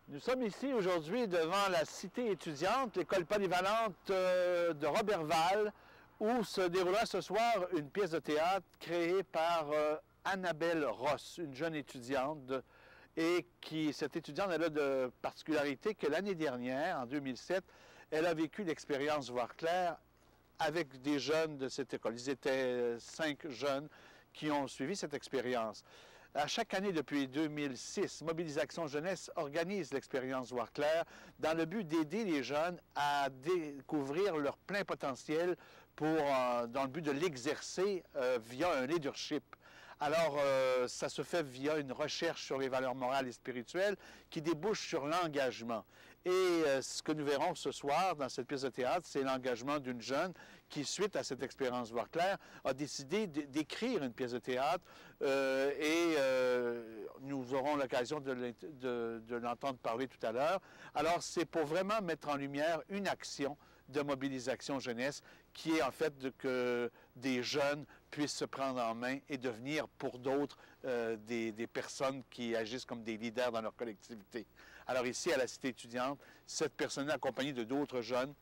Nous sommes ici aujourd'hui devant la cité étudiante, l'école polyvalente de Roberval, où se déroulera ce soir une pièce de théâtre créée par Annabelle Ross, une jeune étudiante. Et cette étudiante elle a de particularité que l'année dernière, en 2007, elle a vécu l'expérience Voir clair avec des jeunes de cette école. Ils étaient 5 jeunes qui ont suivi cette expérience. À chaque année depuis 2006, Mobilisation Jeunesse organise l'expérience Voir clair dans le but d'aider les jeunes à découvrir leur plein potentiel dans le but de l'exercer via un leadership. Alors, ça se fait via une recherche sur les valeurs morales et spirituelles qui débouche sur l'engagement. Et ce que nous verrons ce soir dans cette pièce de théâtre, c'est l'engagement d'une jeune qui, suite à cette expérience Voir clair, a décidé d'écrire une pièce de théâtre nous aurons l'occasion de l'entendre parler tout à l'heure. Alors, c'est pour vraiment mettre en lumière une action de mobilisation jeunesse qui est en fait que des jeunes puissent se prendre en main et devenir pour d'autres des personnes qui agissent comme des leaders dans leur collectivité. Alors ici, à la Cité étudiante, cette personne accompagnée de d'autres jeunes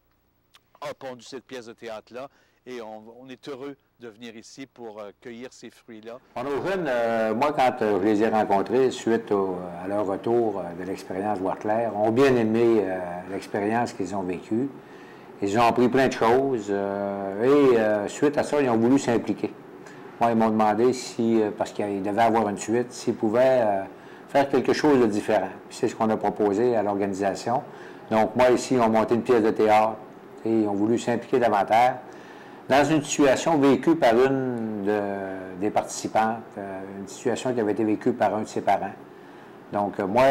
a pondu cette pièce de théâtre-là et on est heureux de venir ici pour cueillir ces fruits-là. Nos jeunes, moi, quand je les ai rencontrés suite à leur retour de l'expérience Voir clair, ont bien aimé l'expérience qu'ils ont vécue. Ils ont appris plein de choses suite à ça, ils ont voulu s'impliquer. Moi, ils m'ont demandé si, parce qu'ils devaient avoir une suite, s'ils pouvaient faire quelque chose de différent. C'est ce qu'on a proposé à l'organisation. Donc, moi, ici, ils ont monté une pièce de théâtre et ils ont voulu s'impliquer davantage dans une situation vécue par une des participantes, une situation qui avait été vécue par un de ses parents. Donc, moi,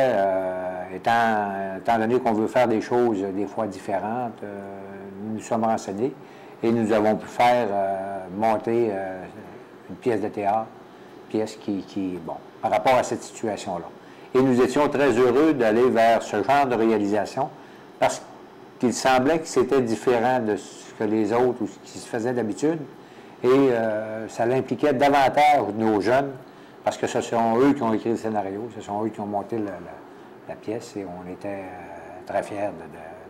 étant donné qu'on veut faire des choses des fois différentes, nous nous sommes renseignés et nous avons pu faire monter une pièce de théâtre, pièce bon, par rapport à cette situation-là. Et nous étions très heureux d'aller vers ce genre de réalisation parce qu'il semblait que c'était différent de ce que les autres ou ce qui se faisait d'habitude et ça l'impliquait davantage nos jeunes parce que ce sont eux qui ont écrit le scénario, ce sont eux qui ont monté la pièce et on était très fiers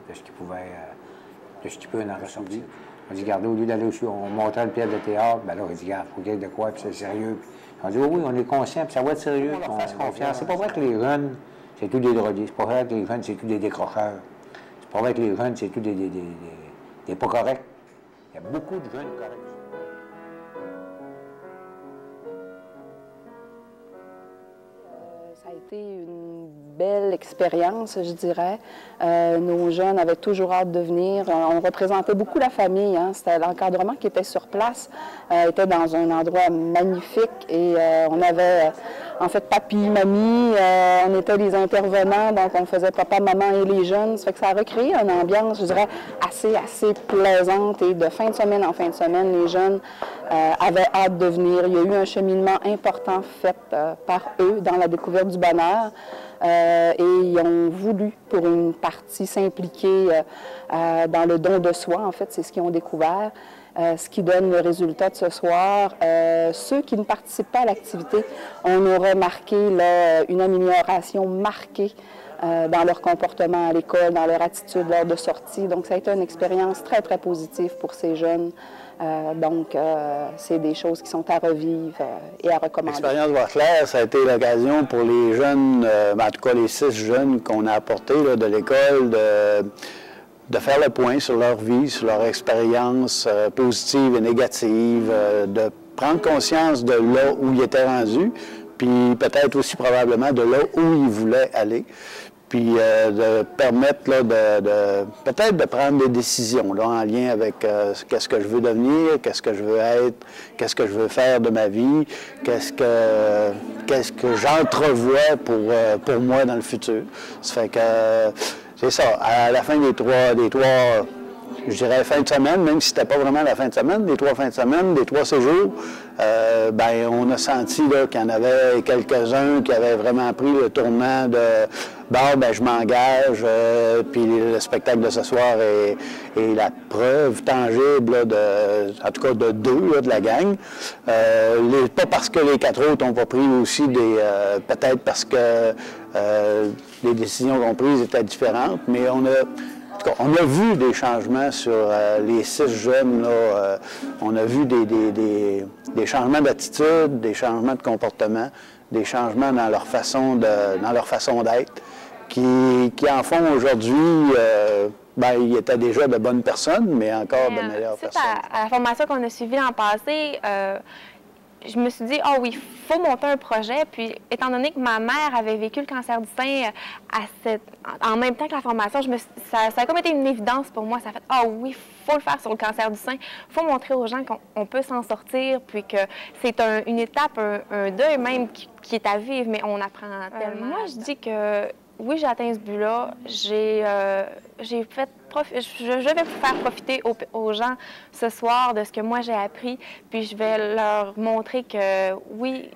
de ce qui peut en ressortir. On dit, regardez, au lieu d'aller aussi, on montrait une pièce de théâtre, bien là, on dit, regarde, il faut qu'il y ait de quoi, puis c'est sérieux. Puis on dit, oui, on est conscient, puis ça va être sérieux, puis on fasse confiance. C'est pas vrai que les jeunes, c'est tous des drogués. C'est pas vrai que les jeunes, c'est tous des décrocheurs. C'est pas vrai que les jeunes, c'est tous des pas corrects. Il y a beaucoup de jeunes corrects. Ça a été une belle expérience, je dirais. Nos jeunes avaient toujours hâte de venir. On représentait beaucoup la famille. Hein. C'était l'encadrement qui était sur place, était dans un endroit magnifique et on avait en fait papy, mamie, on était les intervenants, donc on faisait papa, maman et les jeunes. Ça fait que ça a recréé une ambiance, je dirais, assez plaisante et de fin de semaine en fin de semaine, les jeunes avaient hâte de venir. Il y a eu un cheminement important fait par eux dans la découverte du bonheur. Et ils ont voulu, pour une partie, s'impliquer dans le don de soi. En fait, c'est ce qu'ils ont découvert, ce qui donne le résultat de ce soir. Ceux qui ne participent pas à l'activité, on a remarqué là, une amélioration marquée dans leur comportement à l'école, dans leur attitude lors de sortie. Donc, ça a été une expérience très, très positive pour ces jeunes. C'est des choses qui sont à revivre et à recommander. L'expérience Voir clair, ça a été l'occasion pour les jeunes, en tout cas les 6 jeunes qu'on a apportés là, de l'école, de faire le point sur leur vie, sur leur expérience positive et négative, de prendre conscience de là où ils étaient rendus, puis peut-être aussi probablement de là où ils voulaient aller. Puis de permettre là, peut-être de prendre des décisions là, en lien avec qu'est-ce que je veux devenir, qu'est-ce que je veux être, qu'est-ce que je veux faire de ma vie, qu'est-ce que j'entrevois pour moi dans le futur. Ça fait que c'est ça, à la fin des trois je dirais fin de semaine, même si c'était pas vraiment la fin de semaine, les 3 fins de semaine, les 3 séjours, on a senti qu'il y en avait quelques-uns qui avaient vraiment pris le tournant bon, ben, je m'engage, puis le spectacle de ce soir est la preuve tangible, là, en tout cas de deux là, de la gang. Pas parce que les 4 autres n'ont pas pris aussi peut-être parce que les décisions qu'on prises étaient différentes, mais on a vu des changements sur les 6 jeunes. Là, on a vu des changements d'attitude, des changements de comportement, des changements dans leur façon d'être, qui en font aujourd'hui, ben, ils étaient déjà de bonnes personnes, mais encore de meilleures personnes. À la formation qu'on a suivie l'an passé, je me suis dit, ah oui, il faut monter un projet. Puis, étant donné que ma mère avait vécu le cancer du sein en même temps que la formation, ça a comme été une évidence pour moi. Ça a fait, ah oui, il faut le faire sur le cancer du sein. Il faut montrer aux gens qu'on peut s'en sortir, puis que c'est une étape, un deuil même qui est à vivre, mais on apprend tellement. Moi, je dis que oui, j'ai atteint ce but-là. Je vais faire profiter aux gens ce soir de ce que moi j'ai appris, puis je vais leur montrer que oui,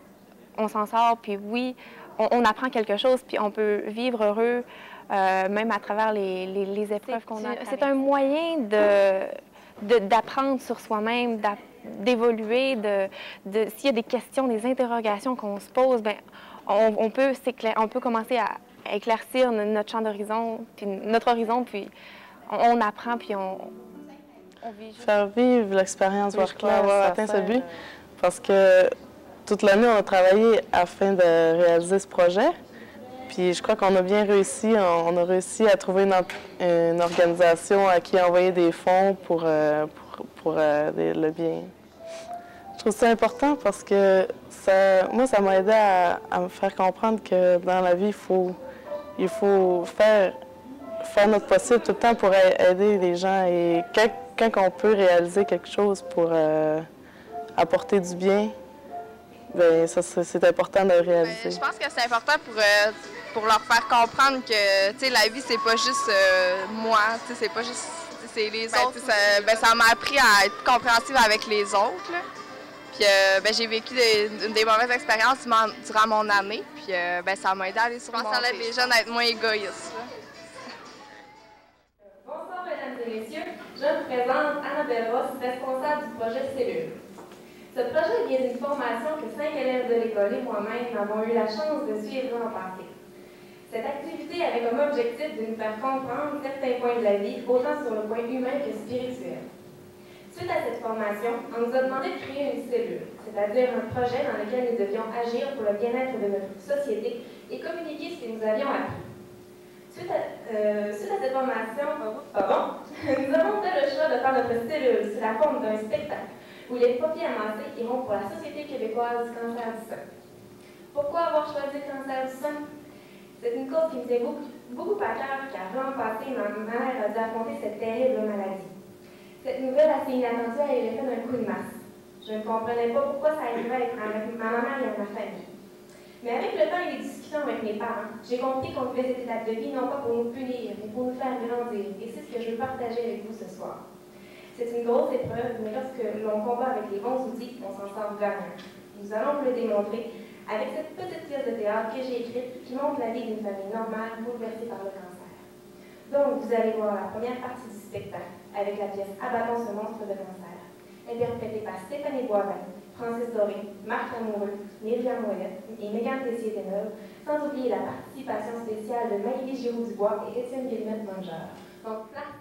on s'en sort, puis oui, on apprend quelque chose, puis on peut vivre heureux, même à travers les épreuves qu'on a. C'est un moyen d'apprendre sur soi-même, d'évoluer, s'il y a des questions, des interrogations qu'on se pose, bien, on peut commencer à éclaircir notre champ d'horizon, puis notre horizon, puis on apprend, puis on vit. Faire vivre l'expérience Voir-Clair, avoir atteint ce but, parce que toute l'année, on a travaillé afin de réaliser ce projet, puis je crois qu'on a bien réussi. On a réussi à trouver une organisation à qui envoyer des fonds pour le bien. Je trouve ça important parce que moi, ça m'a aidé à me faire comprendre que dans la vie, il faut faire notre possible tout le temps pour aider les gens. Et quand on peut réaliser quelque chose pour apporter du bien, bien, c'est important de le réaliser. Je pense que c'est important pour leur faire comprendre que la vie, c'est pas juste moi, c'est pas juste les autres. Ça m'a appris à être compréhensive avec les autres. Là. Puis j'ai vécu des mauvaises expériences durant mon année. Puis ça m'a aidé à les surmonter. Ça aide les jeunes à être moins égoïstes. Là. Bonsoir mesdames et messieurs, je me présente Annabelle Ross, responsable du projet Cellule. Ce projet vient d'une formation que 5 élèves de l'école et moi-même avons eu la chance de suivre l'an passé. Cette activité avait comme objectif de nous faire comprendre certains points de la vie, autant sur le point humain que spirituel. Suite à cette formation, on nous a demandé de créer une cellule, c'est-à-dire un projet dans lequel nous devions agir pour le bien-être de notre société et communiquer ce que nous avions appris. Suite à cette formation, nous avons fait le choix de faire notre cellule sous la forme d'un spectacle où les papiers amassés iront pour la Société québécoise du cancer du sein. Pourquoi avoir choisi le cancer du sein? C'est une cause qui me tient beaucoup à cœur, car l'an passé, ma mère a dû affronter cette terrible maladie. Cette nouvelle assez inattendue a eu l'effet d'un coup de masse. Je ne comprenais pas pourquoi ça arrivait à ma maman et à ma famille. Mais avec le temps et les discussions avec mes parents, j'ai compris qu'on vivait cette étape de vie non pas pour nous punir, mais pour nous faire grandir. Et c'est ce que je veux partager avec vous ce soir. C'est une grosse épreuve, mais lorsque l'on combat avec les bons outils, on s'en sort gagnant. Nous allons vous le démontrer avec cette petite pièce de théâtre que j'ai écrite qui montre la vie d'une famille normale bouleversée par le cancer. Donc, vous allez voir la première partie du spectacle avec la pièce Abattons ce monstre de cancer, interprétée par Stéphanie Boivin, Francis Doré, Marc Lamoureux, Myriam Ouellette et Mégane Tessier-Deneuve, sans oublier la participation spéciale de Maïlie Giroux-Dubois et Étienne Villemette-Mongeur. Donc, place